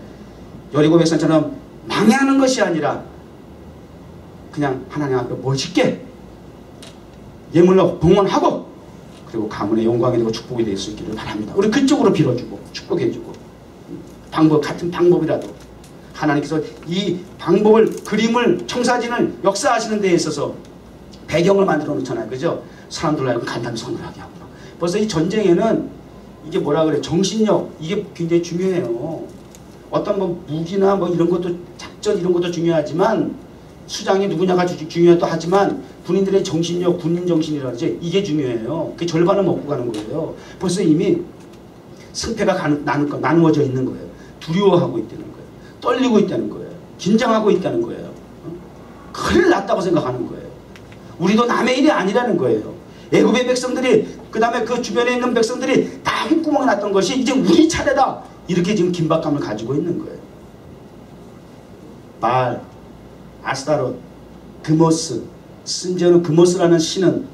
여리고 백성처럼 망해하는 것이 아니라 그냥 하나님 앞에 멋있게 예물로 봉헌하고 그리고 가문의 영광이 되고 축복이 될 수 있기를 바랍니다. 우리 그쪽으로 빌어주고 축복해주고 같은 방법이라도 하나님께서 이 방법을, 그림을, 청사진을 역사하시는 데에 있어서 배경을 만들어 놓잖아요. 그죠? 사람들 알고 간담이 서늘하게 하고. 벌써 이 전쟁에는 이게 뭐라 그래, 정신력, 이게 굉장히 중요해요. 어떤 뭐 무기나 뭐 이런 것도, 작전 이런 것도 중요하지만 수장이 누구냐가 중요하다 하지만 군인들의 정신력, 군인 정신이라 하지 이게 중요해요. 그 절반을 먹고 가는 거예요. 벌써 이미 승패가 나누어져 있는 거예요. 두려워하고 있다는 거예요. 떨리고 있다는 거예요. 긴장하고 있다는 거예요. 큰일 났다고 생각하는 거예요. 우리도 남의 일이 아니라는 거예요. 애굽의 백성들이 그 다음에 그 주변에 있는 백성들이 다 흙구멍 났던 것이 이제 우리 차례다. 이렇게 지금 긴박감을 가지고 있는 거예요. 바알, 아스타롯, 드모스, 심지어는 드모스라는 신은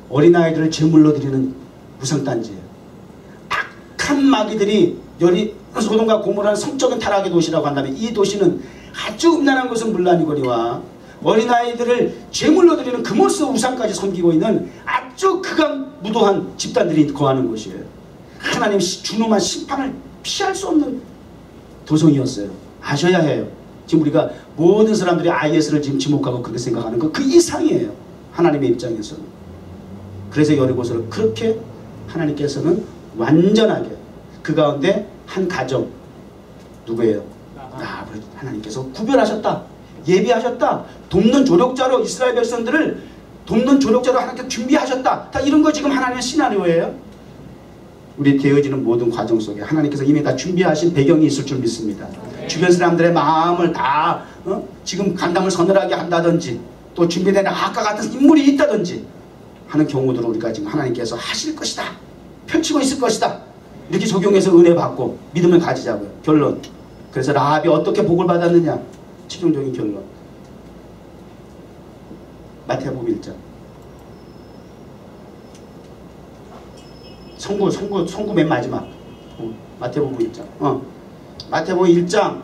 어린아이들을 제물로 드리는 우상단지예요. 악한 마귀들이 소돔과 고모라는 성적인 타락의 도시라고 한다면 이 도시는 아주 음란한 것은 물론이거니와 어린아이들을 제물로 드리는 드모스 우상까지 섬기고 있는 아주 극악무도한 집단들이 거하는 곳이에요. 하나님 준엄한 심판을 피할 수 없는 도성이었어요. 아셔야 해요. 지금 우리가 모든 사람들이 IS를 지금 지목하고 그렇게 생각하는 거 그 이상이에요. 하나님의 입장에서는. 그래서 여리고서를 그렇게 하나님께서는 완전하게 그 가운데 한 가정 누구예요? 라합을 하나님께서 구별하셨다. 예비하셨다. 돕는 조력자로 이스라엘 백성들을 돕는 조력자로 하나님께서 준비하셨다. 다 이런 거 지금 하나님의 시나리오예요. 우리 되어지는 모든 과정 속에 하나님께서 이미 다 준비하신 배경이 있을 줄 믿습니다. 주변 사람들의 마음을 다 지금 간담을 서늘하게 한다든지 또 준비된 아까 같은 인물이 있다든지 하는 경우들을 우리가 지금 하나님께서 하실 것이다. 펼치고 있을 것이다. 이렇게 적용해서 은혜 받고 믿음을 가지자고요. 결론. 그래서 라합이 어떻게 복을 받았느냐. 최종적인 결론. 마태복음 1장. 성구 맨 마지막. 마태복음 1장. 마태복음 1장.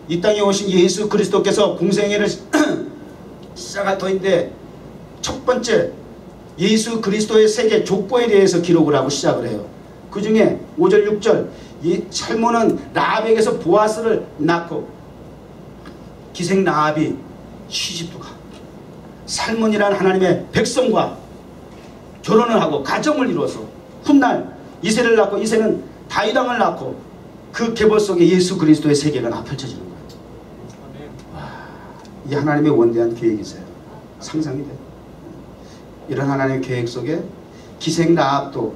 이 땅에 오신 예수 그리스도께서 공생애를 시작할 터인데 첫 번째 예수 그리스도의 세계 족보에 대해서 기록을 하고 시작을 해요. 그 중에 5절 6절 이 살몬은 라합에게서 보아스를 낳고 기생 라합이 시집도 가. 살몬이라는 하나님의 백성과 결혼을 하고 가정을 이루어서 훗날 이새를 낳고 이새는 다윗왕을 낳고 그 계보 속에 예수 그리스도의 세계가 다 펼쳐지는 거예요. 와, 이 하나님의 원대한 계획이세요. 상상이 돼요. 이런 하나님의 계획 속에 기생 라합도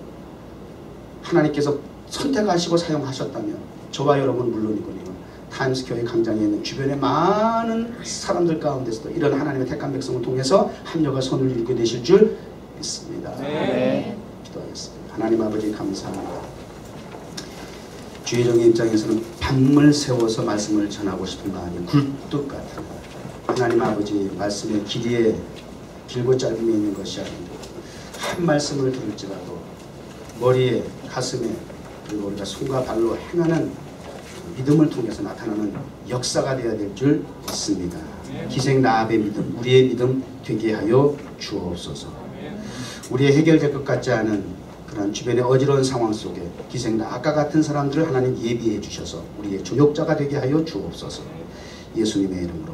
하나님께서 선택하시고 사용하셨다면 저와 여러분 물론이거든요. 타임스퀘어의 광장에 있는 주변의 많은 사람들 가운데서도 이런 하나님의 택한 백성을 통해서 합력과 선을 이루게 되실 줄 믿습니다. 네. 기도하겠습니다. 하나님 아버지 감사합니다. 주의종의 입장에서는 밤을 세워서 말씀을 전하고 싶은 마음이 굴뚝 같은 하나님 아버지 말씀의 길이에 길고 짧음이 있는 것이 아니고 한 말씀을 들을지라도 머리에 가슴에 그리고 우리가 손과 발로 행하는 믿음을 통해서 나타나는 역사가 되어야 될 줄 믿습니다. 기생 라합의 믿음, 우리의 믿음 되게 하여 주옵소서. 우리의 해결될 것 같지 않은 그런 주변의 어지러운 상황 속에 기생 라합과 같은 사람들을 하나님 예비해 주셔서 우리의 조력자가 되게 하여 주옵소서. 예수님의 이름으로